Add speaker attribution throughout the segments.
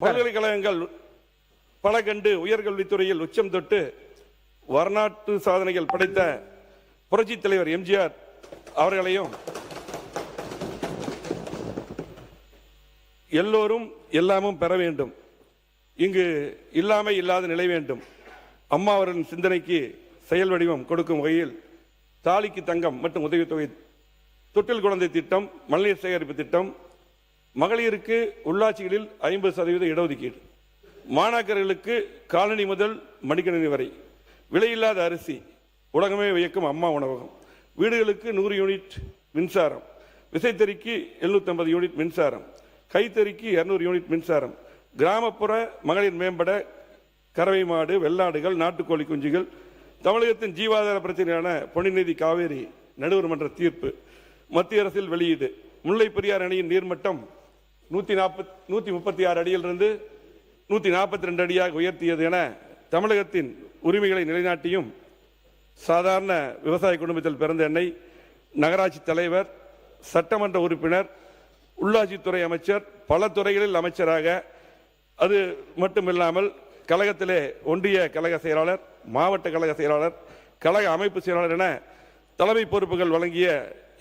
Speaker 1: பல்கலைக்கழகங்கள் பல கண்டு உயர்கல்வித்துறையில் உச்சம் தொட்டு வரலாற்று சாதனைகள் படைத்த புரட்சி தலைவர் எம்ஜிஆர் அவர்களையும் எல்லோரும் எல்லாமும் பெற வேண்டும், இங்கு இல்லாமை இல்லாத நிலை வேண்டும். அம்மா அவர்களின் சிந்தனைக்கு செயல் வடிவம் கொடுக்கும் வகையில் தாலிக்கு தங்கம் மற்றும் உதவித்தொகை, தொட்டில் குழந்தை திட்டம், மழைநீர் சேகரிப்பு திட்டம், மகளிருக்கு உள்ளாட்சிகளில் 50% இடஒதுக்கீடு, மாணாக்கர்களுக்கு காலனி முதல் மடிக்கணினி வரை விலையில்லாத அரிசி, உலகமே வியக்கும் அம்மா உணவகம், வீடுகளுக்கு 100 யூனிட் மின்சாரம், விசைத்தறிக்கு 750 யூனிட் மின்சாரம், கைத்தறிக்கு 200 யூனிட் மின்சாரம், கிராமப்புற மகளிர் மேம்பட கறவை மாடு, வெள்ளாடுகள், நாட்டுக்கோழி குஞ்சுகள், தமிழகத்தின் ஜீவாதார பிரச்சனையான பொன்னிநிதி காவேரி நடுவர் மன்ற தீர்ப்பு, மத்திய அரசில் வெளியீடு, முல்லை பெரியார் அணையின் நீர்மட்டம் 136 அடியிலிருந்து 142 அடியாக உயர்த்தியது என தமிழகத்தின் உரிமைகளை நிலைநாட்டியும் சாதாரண விவசாய குடும்பத்தில் பிறந்த என்னை நகராட்சி தலைவர், சட்டமன்ற உறுப்பினர், உள்ளாட்சித்துறை அமைச்சர், பல துறைகளில் அமைச்சராக, அது மட்டுமில்லாமல் கழகத்திலே ஒன்றிய கழக செயலாளர், மாவட்ட கழக செயலாளர், கழக அமைப்பு செயலாளர் என தலைமை பொறுப்புகள் வழங்கிய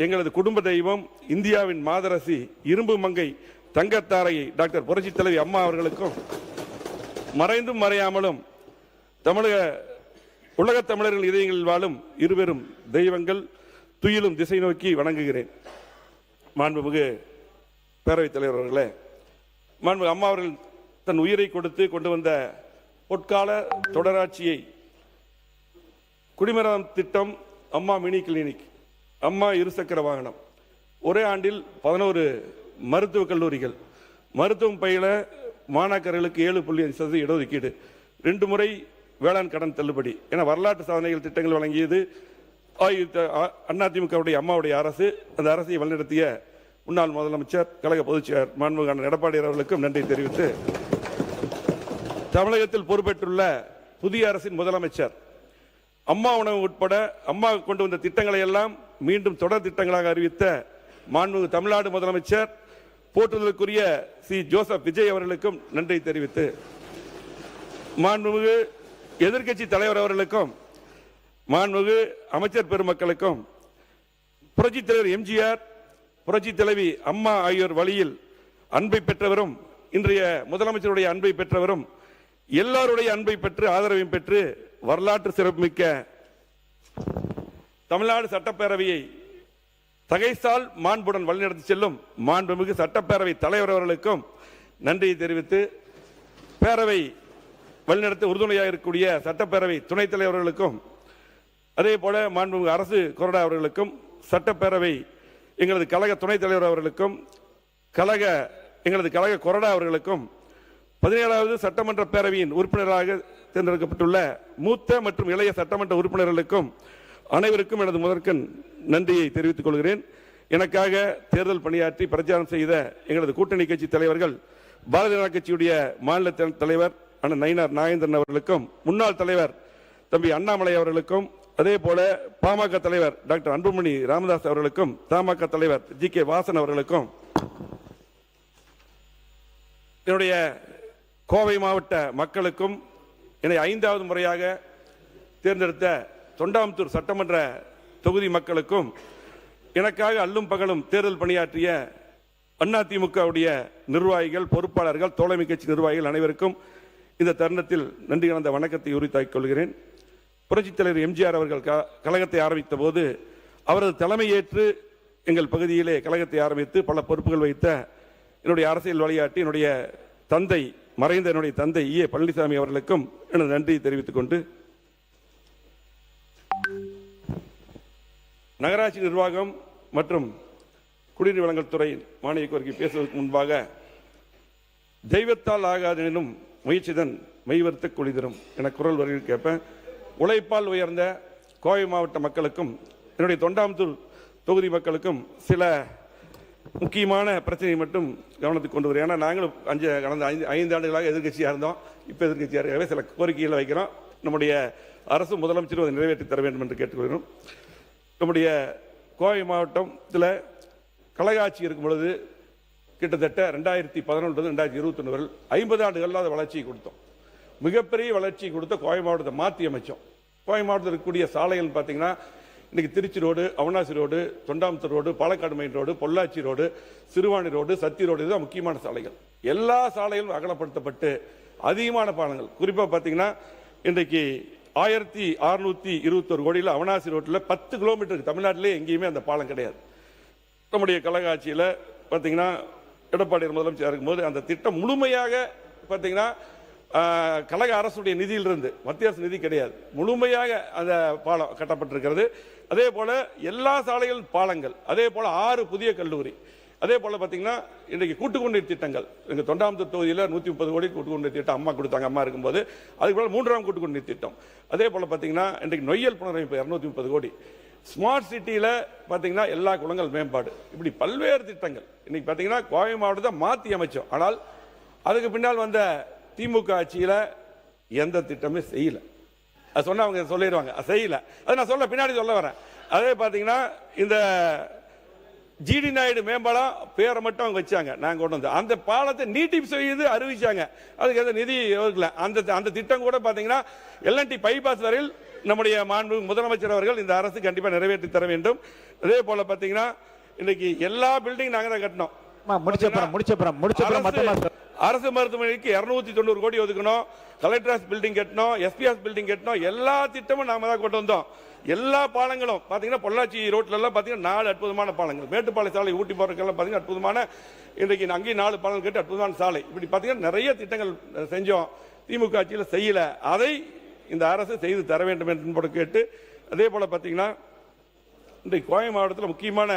Speaker 1: எங்களது குடும்ப தெய்வம், இந்தியாவின் மாதரசி, இரும்பு மங்கை, தங்கத்தாரையை டாக்டர் புரட்சி தலைவி அம்மா அவர்களுக்கும் மறைந்தும் மறையாமலும் உலகத் தமிழர்கள் இதயங்களில் வாழும் இருவரும் தெய்வங்கள் துயிலும் திசை நோக்கி வணங்குகிறேன். மாண்புமிகு பேரவைத் தலைவர் அவர்களே, மாண்புமிகு அம்மா அவர்கள் தன் உயிரை கொடுத்து கொண்டு வந்த பொற்கால தொடராட்சியை, குடிமரம் திட்டம், அம்மா மினி கிளினிக், அம்மா இருசக்கர வாகனம், ஒரே ஆண்டில் 11 மருத்துவக் கல்லூரிகள், மருத்துவம் பயில மாணாக்கர்களுக்கு 7.5% இடஒதுக்கீடு, 2 முறை வேளாண் கடன் தள்ளுபடி என வரலாற்று சாதனைகள் திட்டங்கள் வழங்கியது அதிமுகவுடைய அம்மாவுடைய அரசு. அந்த அரசை வழிநடத்திய முன்னாள் முதலமைச்சர், கழக பொதுச்செயலர் மாண்புமிகு எடப்பாடி அவர்களுக்கும் நன்றி தெரிவித்து, தமிழகத்தில் பொறுப்பேற்றுள்ள புதிய அரசின் முதலமைச்சர் அம்மா உணவு உட்பட அம்மா கொண்டு வந்த திட்டங்களை எல்லாம் மீண்டும் தொடர் திட்டங்களாக அறிவித்த மாண்புமிகு தமிழ்நாடு முதலமைச்சர் போற்றுதலுக்குரிய சி ஜோசப் விஜய் அவர்களுக்கும் நன்றி தெரிவித்து, மாண்புமிகு எதிர்க்கட்சி தலைவர் அவர்களுக்கும் மாண்புமிகு அமைச்சர் பெருமக்களுக்கும் புரட்சி தலைவர் எம்ஜிஆர், புரட்சி தலைவி அம்மா ஆகியோர் வழியில் அன்பை பெற்றவரும், இன்றைய முதலமைச்சருடைய அன்பை பெற்றவரும், எல்லாருடைய அன்பை பெற்று ஆதரவையும் பெற்று வரலாற்று சிறப்புமிக்க தமிழ்நாடு சட்டப்பேரவையை தகைசால் மாண்புடன் வழிநடத்தி செல்லும் மாண்புமிகு சட்டப்பேரவை தலைவர் அவர்களுக்கும் நன்றியை தெரிவித்து, பேரவை வழிநடத்த உறுதுணையாக இருக்கக்கூடிய சட்டப்பேரவை துணைத் தலைவர்களுக்கும், அதே போல மாண்புமிகு அரசு கொறடா அவர்களுக்கும், சட்டப்பேரவை எங்களது கழக துணைத் தலைவர் அவர்களுக்கும், எங்களது கழக கொறடா அவர்களுக்கும், 17வது சட்டமன்ற பேரவையின் உறுப்பினராக தேர்ந்தெடுக்கப்பட்டுள்ள மூத்த மற்றும் இளைய சட்டமன்ற உறுப்பினர்களுக்கும் அனைவருக்கும் எனது முதற்கண் நன்றியை தெரிவித்துக் கொள்கிறேன். எனக்காக தேர்தல் பணியாற்றி பிரச்சாரம் செய்த எங்களது கூட்டணி கட்சி தலைவர்கள், பாரதிய ஜனதா கட்சியுடைய மாநில தலைவர் அண்ணன் நயினார் நாகேந்திரன் அவர்களுக்கும், முன்னாள் தலைவர் தம்பி அண்ணாமலை அவர்களுக்கும், அதே போல பாமக தலைவர் டாக்டர் அன்புமணி ராமதாஸ் அவர்களுக்கும், தமாக தலைவர் ஜி.கே. வாசன் அவர்களுக்கும், என்னுடைய கோவை மாவட்ட மக்களுக்கும், என்னை 5வது முறையாக தேர்ந்தெடுத்த தொண்டாமுத்தூர் சட்டமன்ற தொகுதி மக்களுக்கும், எனக்காக அல்லும் பகலும் தேர்தல் பணியாற்றிய அதிமுகவுடைய நிர்வாகிகள், பொறுப்பாளர்கள், தோழமை கட்சி நிர்வாகிகள் அனைவருக்கும் இந்த தருணத்தில் நன்றி கலந்த வணக்கத்தை உரித்தாக்கிக் கொள்கிறேன். புரட்சித் தலைவர் எம்ஜிஆர் அவர்கள் கழகத்தை ஆரம்பித்த போது அவரது தலைமை ஏற்று எங்கள் பகுதியிலே கழகத்தை ஆரம்பித்து பல பொறுப்புகள் வைத்த என்னுடைய அரசியல் வழிகாட்டி, என்னுடைய தந்தை, மறைந்த என்னுடைய தந்தை ஈ. பழனிசாமி அவர்களுக்கும் எனது நன்றியை தெரிவித்துக் கொண்டு, நகராட்சி நிர்வாகம் மற்றும் குடிநீர் வழங்கல் துறை மானிய கோரிக்கை பேசுவதற்கு முன்பாக, தெய்வத்தால் ஆகாதெனும் முயற்சிதன் மெய்வர்த்த குளிதரும் என குரல் வரியில் கேட்பேன். உழைப்பால் உயர்ந்த கோவை மாவட்ட மக்களுக்கும், என்னுடைய தொண்டாமுத்தூர் தொகுதி மக்களுக்கும் சில முக்கியமான பிரச்சனையை மட்டும் கவனத்துக்கு கொண்டு வரும். ஏன்னா நாங்களும் கடந்த 5 ஆண்டுகளாக எதிர்கட்சியாக இருந்தோம், இப்போ எதிர்கட்சியாக இருக்கவே சில கோரிக்கைகளை வைக்கிறோம். நம்முடைய அரசு முதலமைச்சரும் அதை நிறைவேற்றி தர வேண்டும் என்று கேட்டுக்கொள்கிறோம். நம்முடைய கோவை மாவட்டத்தில் கழக ஆட்சி இருக்கும் பொழுது கிட்டத்தட்ட 2011 2021 வரை 50 ஆண்டுகள் அதை வளர்ச்சி கொடுத்தோம். மிகப்பெரிய வளர்ச்சி கொடுத்த கோவை மாவட்டத்தை மாற்றி அமைச்சோம். கோவை மாவட்டத்தில் இருக்கக்கூடிய சாலைகள் பார்த்தீங்கன்னா இன்னைக்கு Trichy road, Avinashi road, Thondamuthur road, Palakkad main road, Pollachi road, Siruvani road, Sathy road, இதுதான் முக்கியமான சாலைகள். எல்லா சாலைகளும் அகலப்படுத்தப்பட்டு அதிகமான பாலங்கள், குறிப்பாக பார்த்தீங்கன்னா இன்றைக்கு 1621 கோடியில் அவினாசி ரோட்டில் 10 கிலோமீட்டருக்கு தமிழ்நாட்டிலே எங்கேயுமே அந்த பாலம் கிடையாது. நம்முடைய கழக ஆட்சியில் பார்த்தீங்கன்னா எடப்பாடி முதலமைச்சர் இருக்கும்போது அந்த திட்டம் முழுமையாக பார்த்தீங்கன்னா கழக அரசுடைய நிதியிலிருந்து, மத்திய அரசு நிதி கிடையாது, முழுமையாக அந்த பாலம் கட்டப்பட்டிருக்கிறது. அதே போல எல்லா சாலைகளும் பாலங்கள், அதே போல 6 புதிய கல்லூரி, அதே போல பார்த்தீங்கன்னா இன்றைக்கு கூட்டுக்குடிநீர் திட்டங்கள். எங்கள் தொண்டாமுத்தூர் தொகுதியில் 130 கோடி கூட்டுக்குடிநீர் திட்டம் அம்மா கொடுத்தாங்க. அம்மா இருக்கும்போது அதுக்கு போல 3ஆம் கூட்டுக்குடிநீர் திட்டம். அதே போல பார்த்தீங்கன்னா இன்றைக்கு நொய்யல் புனரமைப்பு 230 கோடி. ஸ்மார்ட் சிட்டியில் பார்த்தீங்கன்னா எல்லா குளங்கள் மேம்பாடு, இப்படி பல்வேறு திட்டங்கள். இன்னைக்கு பார்த்தீங்கன்னா கோவை மாவட்டத்தை மாற்றி அமைச்சோம். ஆனால் அதுக்கு பின்னால் வந்த திமுக ஆட்சியில் எந்த திட்டமே செய்யல. அது சொன்னா அவங்க சொல்லிடுவாங்க, செய்யல. அது நான் சொல்ல பின்னாடி சொல்ல வரேன். அதே பார்த்தீங்கன்னா இந்த ஜிடி நாயுடு மேம்பாலம் பேரை மட்டும் அவங்க வச்சாங்க, நாங்கள் கொண்டு வந்து அந்த பாலத்தை நீட்டிப்பு செய்து அறிவிச்சாங்க. அதுக்கு எந்த நிதி ஒதுக்கல. அந்த திட்டம் கூட பார்த்தீங்கன்னா எல்என்டி பைபாஸ் வரையில் நம்முடைய மாண்பு முதலமைச்சர் அவர்கள் இந்த அரசு கண்டிப்பாக நிறைவேற்றி தர வேண்டும். அதே போல பார்த்தீங்கன்னா இன்னைக்கு எல்லா பில்டிங் நாங்கள் தான் கட்டணும். அரசு மருத்துவமனைக்கு 290 கோடி ஒதுக்கணும், கலெக்டர் பில்டிங் கட்டணும், எஸ்பிஎஸ் பில்டிங் கட்டணும், எல்லா திட்டமும் நாம தான் கொண்டு வந்தோம். எல்லா பாலங்களும் பார்த்தீங்கன்னா பொள்ளாச்சி ரோட்ல எல்லாம் பார்த்தீங்கன்னா 4 அற்புதமான பாலங்கள், மேட்டுப்பாளைய சாலை ஊட்டி போறதுக்கெல்லாம் பார்த்தீங்கன்னா அற்புதமான, இன்றைக்கு அங்கேயும் 4 பாலங்கள் கட்டி அற்புதமான சாலை, இப்படி பார்த்தீங்கன்னா நிறைய திட்டங்கள் செஞ்சோம். திமுக ஆட்சியில் செய்யல. அதை இந்த அரசு செய்து தர வேண்டும் என்று கேட்டு, அதே போல பார்த்தீங்கன்னா இன்றைக்கு கோவை மாவட்டத்தில் முக்கியமான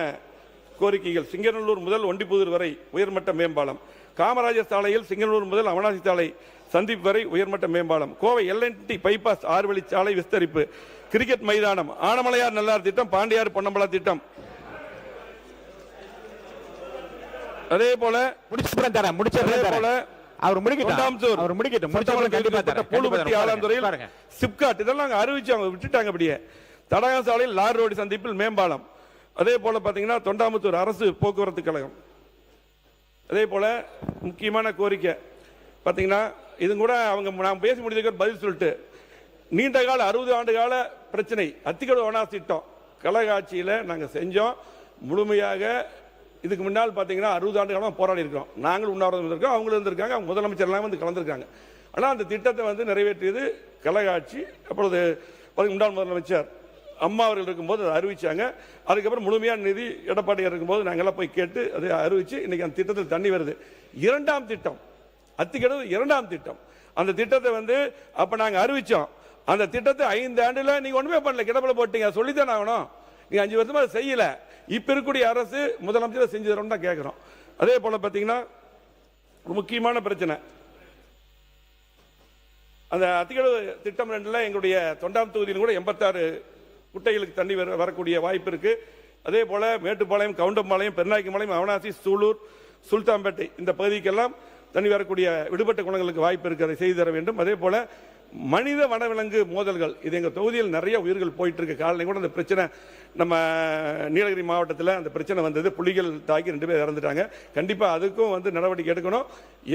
Speaker 1: கோரிக்கைகள், சிங்கநல்லூர் முதல் ஒண்டிப்புதூர் வரை உயர்மட்ட மேம்பாலம், காமராஜர் சாலையில் சிங்கநல்லூர் முதல் அவனாசி சாலை சந்திப்பு வரை உயர்மட்ட மேம்பாலம், கோவை எல்என்டி பைபாஸ் 6 வழி சாலை விஸ்தரிப்பு, கிரிக்கெட் மைதானம், ஆனமலையார் நல்லார் திட்டம், பாண்டியார் பொன்னம்பலா திட்டம். அதே போல சிப்காட் இதெல்லாம் அறிவிச்சாங்க, விட்டுட்டாங்க. அப்படியே தடகம் சாலையில் லாரி ரோடு சந்திப்பில் மேம்பாலம். அதே போல பாத்தீங்கன்னா தொண்டாமுத்தூர் அரசு போக்குவரத்து கழகம். அதே போல முக்கியமான கோரிக்கை பாத்தீங்கன்னா இது கூட அவங்க நாம் பேசி முடிஞ்சதுக்கு பதில் சொல்லிட்டு, நீண்ட கால 60 ஆண்டு கால பிரச்சனை அத்திக்கடவு அவனாசி திட்டம் கழக ஆட்சியில் நாங்கள் செஞ்சோம். முழுமையாக இதுக்கு முன்னால் பார்த்தீங்கன்னா 60 ஆண்டு காலமாக போராடி இருக்கிறோம். நாங்கள் உண்ணாவிரதம் இருந்திருக்கோம், அவங்களும் இருந்திருக்காங்க, அவங்க முதலமைச்சர் எல்லாம் வந்து கலந்துருக்காங்க. ஆனால் அந்த திட்டத்தை வந்து நிறைவேற்றியது கழக ஆட்சி. அப்பொழுது முன்னாள் முதலமைச்சர் அம்மா அவர்கள் இருக்கும்போது அதை அறிவிச்சாங்க. அதுக்கப்புறம் முழுமையான நிதி எடப்பாடியார் இருக்கும்போது நாங்கள்லாம் போய் கேட்டு அதை அறிவிச்சு இன்னைக்கு அந்த திட்டத்தில் தண்ணி வருது. 2ஆம் திட்டம் அத்திக்கடவு 2ஆம் திட்டம். அந்த திட்டத்தை வந்து அப்ப நாங்க அறிவிச்சோம். அந்த திட்டத்தை 5 ஆண்டுல நீங்க ஒண்ணுமே பண்ணல, கிடப்பில போட்டீங்க. சொல்லித்தான் ஆகணும். நீங்க 5 வருஷமா அதை செய்யல. இப்ப இருக்கக்கூடிய அரசு முதலமைச்சர் செஞ்சு தரோம் தான் கேட்கிறோம். அதே போல பாத்தீங்கன்னா முக்கியமான பிரச்சனை அந்த அத்திக்கடவு திட்டம் 2ல எங்களுடைய தொண்டாம் தொகுதியில் கூட 86 குட்டைகளுக்கு தண்ணி வரக்கூடிய வாய்ப்பு இருக்கு. அதே போல மேட்டுப்பாளையம், கவுண்டம்பாளையம், பெருநாய்க்கும்பாளையம், அவனாசி, சூலூர், சுல்தான்பேட்டை இந்த பகுதிக்கெல்லாம் தண்ணி வரக்கூடிய விடுபட்ட குளங்களுக்கு வாய்ப்பு இருக்கு. அதை செய்து தர வேண்டும். அதே போல மனித வனவிலங்கு மோதல்கள், இது எங்கள் தொகுதியில் நிறைய உயிர்கள் போயிட்டு இருக்கு. காலையில் கூட அந்த பிரச்சனை நம்ம நீலகிரி மாவட்டத்தில் அந்த பிரச்சனை வந்தது. புலிகள் தாக்கி 2 பேர் இறந்துட்டாங்க. கண்டிப்பாக அதுக்கும் வந்து நடவடிக்கை எடுக்கணும்.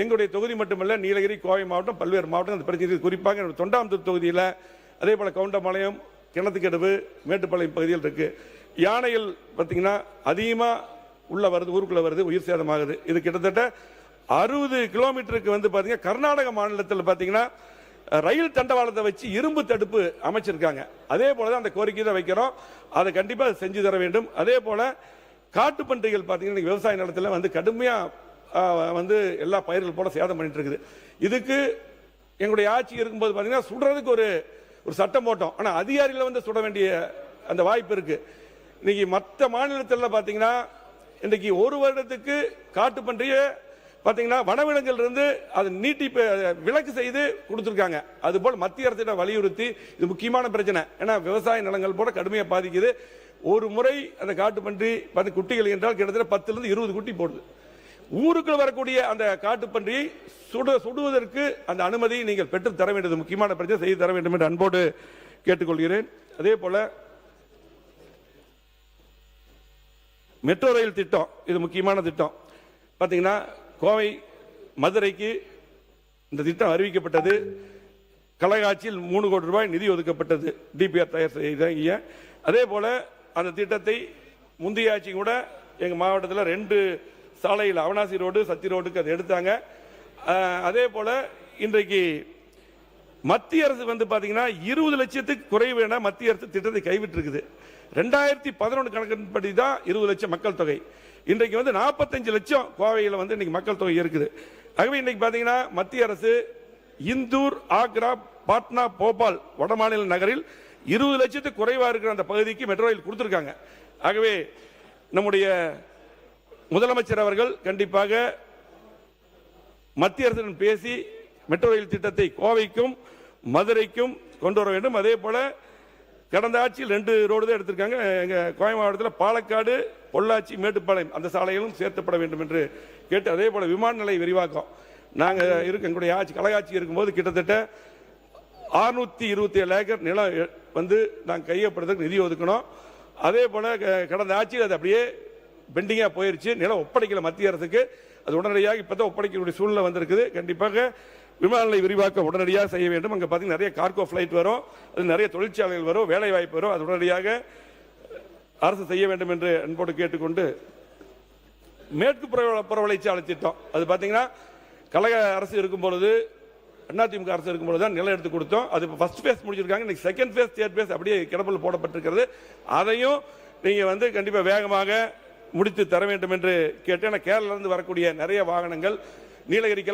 Speaker 1: எங்களுடைய தொகுதி மட்டுமல்ல, நீலகிரி, கோவை மாவட்டம், பல்வேறு மாவட்டம் அந்த பிரச்சனை. குறிப்பாக தொண்டாமுத்தூர் தொகுதியில், அதே போல கவுண்டம்பாளையம், கிணத்துக்கடவு, மேட்டுப்பாளையம் பகுதியில் இருக்கு. யானைகள் பார்த்தீங்கன்னா அதிகமாக உள்ள வருது, ஊருக்குள்ள வருது, உயிர் சேதமாகுது. இது கிட்டத்தட்ட 60 கிலோமீட்டருக்கு வந்து பார்த்தீங்கன்னா கர்நாடக மாநிலத்தில் பார்த்தீங்கன்னா ரயில் தண்டவாளத்தை வச்சு இரும்பு தடுப்பு அமைச்சிருக்காங்க. அதே போலதான் அந்த கோரிக்கை தான் வைக்கிறோம். அதை கண்டிப்பாக செஞ்சு தர வேண்டும். அதே போல காட்டுப்பன்றிகள் பார்த்தீங்கன்னா விவசாய நிலத்தில் வந்து கடுமையா வந்து எல்லா பயிர்கள் போல சேதம் பண்ணிட்டு இருக்குது. இதுக்கு எங்களுடைய ஆட்சி இருக்கும்போது பார்த்தீங்கன்னா சுடுறதுக்கு ஒரு சட்டம் போட்டோம். ஆனால் அதிகாரிகளை வந்து சுட வேண்டிய அந்த வாய்ப்பு இருக்கு. இன்னைக்கு மற்ற மாநிலத்தில் பார்த்தீங்கன்னா இன்னைக்கு 1 வருடத்துக்கு காட்டுப்பன்றியை பார்த்தீங்கன்னா வனவிலங்குகள் இருந்து அது நீட்டிப்பு விலக்கு செய்து கொடுத்துருக்காங்க. அதுபோல் மத்திய அரசிடம் வலியுறுத்தி, இது முக்கியமான பிரச்சனை. ஏன்னா விவசாய நிலங்கள் போல கடுமையாக பாதிக்குது. ஒரு முறை அந்த காட்டுப்பன்றி குட்டிகள் என்றால் கிட்டத்தட்ட 10லிருந்து 20 குட்டி போடுது. ஊருக்குள் வரக்கூடிய அந்த காட்டுப்பன்றியை சுடுவதற்கு அந்த அனுமதி நீங்கள் பெற்று தர வேண்டியது முக்கியமான பிரச்சனை, செய்து தர வேண்டும் என்று அன்போடு கேட்டுக்கொள்கிறேன். அதே போல மெட்ரோ ரயில் திட்டம், இது முக்கியமான திட்டம். பார்த்தீங்கன்னா கோவை மதுரைக்கு இந்த திட்டம் அறிவிக்கப்பட்டது. கழகாட்சியில் 3 கோடி ரூபாய் நிதி ஒதுக்கப்பட்டது டிபிஆர் தயார் செய்ய. அதே போல அந்த திட்டத்தை முந்தைய ஆட்சி கூட எங்கள் மாவட்டத்தில் 2 சாலையில் அவனாசி ரோடு சத்தி ரோடுக்கு அதை எடுத்தாங்க. அதே போல இன்றைக்கு மத்திய அரசு வந்து பார்த்தீங்கன்னா 20 லட்சத்துக்கு குறைவு என மத்திய அரசு திட்டத்தை கைவிட்டு இருக்குது. 2011 கணக்கின்படி தான் 20 லட்சம் மக்கள் தொகை. இன்றைக்கு வந்து 45 லட்சம் கோவையில் வந்து இன்னைக்கு மக்கள் தொகை இருக்குது. ஆகவே இன்னைக்கு பார்த்தீங்கன்னா மத்திய அரசு இந்தூர், ஆக்ரா, பாட்னா, போபால் வடமாநில நகரில் 20 லட்சத்துக்கு குறைவாக இருக்கிற அந்த பகுதிக்கு மெட்ரோ ரயில் கொடுத்திருக்காங்க. ஆகவே நம்முடைய முதலமைச்சர் அவர்கள் கண்டிப்பாக மத்திய அரசுடன் பேசி மெட்ரோ ரயில் திட்டத்தை கோவைக்கும் மதுரைக்கும் கொண்டு வர வேண்டும். அதே போல கடந்த ஆட்சியில் 2 ரோடு தான் எடுத்திருக்காங்க. எங்க கோவை மாவட்டத்தில் பாலக்காடு, பொள்ளாச்சி, மேட்டுப்பாளையம் அந்த சாலைகளும் சேர்க்கப்பட வேண்டும் என்று கேட்டு, அதே போல விமான நிலைய விரிவாக்கம் நாங்கள் எங்களுடைய ஆட்சி கழகாட்சி இருக்கும்போது கிட்டத்தட்ட 627 ஏக்கர் நிலம் வந்து நாங்கள் கையப்படுறதுக்கு நிதி ஒதுக்கணும். அதே போல கடந்த ஆட்சியில் அது அப்படியே பெண்டிங்காக போயிருச்சு. நிலம் ஒப்படைக்கல மத்திய அரசுக்கு. அது உடனடியாக இப்போ தான் ஒப்படைக்கக்கூடிய சூழ்நிலை வந்திருக்குது. கண்டிப்பாக விமான நிலைய விரிவாக்கம் உடனடியாக செய்ய வேண்டும். அங்கே பார்த்தீங்கன்னா நிறைய கார்கோ ஃபிளைட் வரும், அது நிறைய தொழிற்சாலைகள் வரும், வேலை வாய்ப்பு வரும். அது உடனடியாக அரசு செய்ய வேண்டும் என்று அன்போடு கேட்டுக்கொண்டு, மேற்கு புறவழிச்சாலை திட்டம் அது பார்த்தீங்கன்னா கழக அரசு இருக்கும் பொழுது, அதிமுக அரசு இருக்கும் பொழுது தான் நிலம் எடுத்து கொடுத்தோம். அது இப்போ ஃபர்ஸ்ட் ஃபேஸ் முடிச்சிருக்காங்க. இன்னைக்கு செகண்ட் ஃபேஸ், தேர்ட் ஃபேஸ் அப்படியே கிடப்பில் போடப்பட்டிருக்கிறது. அதையும் நீங்கள் வந்து கண்டிப்பாக வேகமாக முடித்து தர வேண்டும் என்று கேட்டேன். கேரளாவிலிருந்து வரக்கூடிய நிறைய வாகனங்கள் நீலகிரிக்கெல்லாம்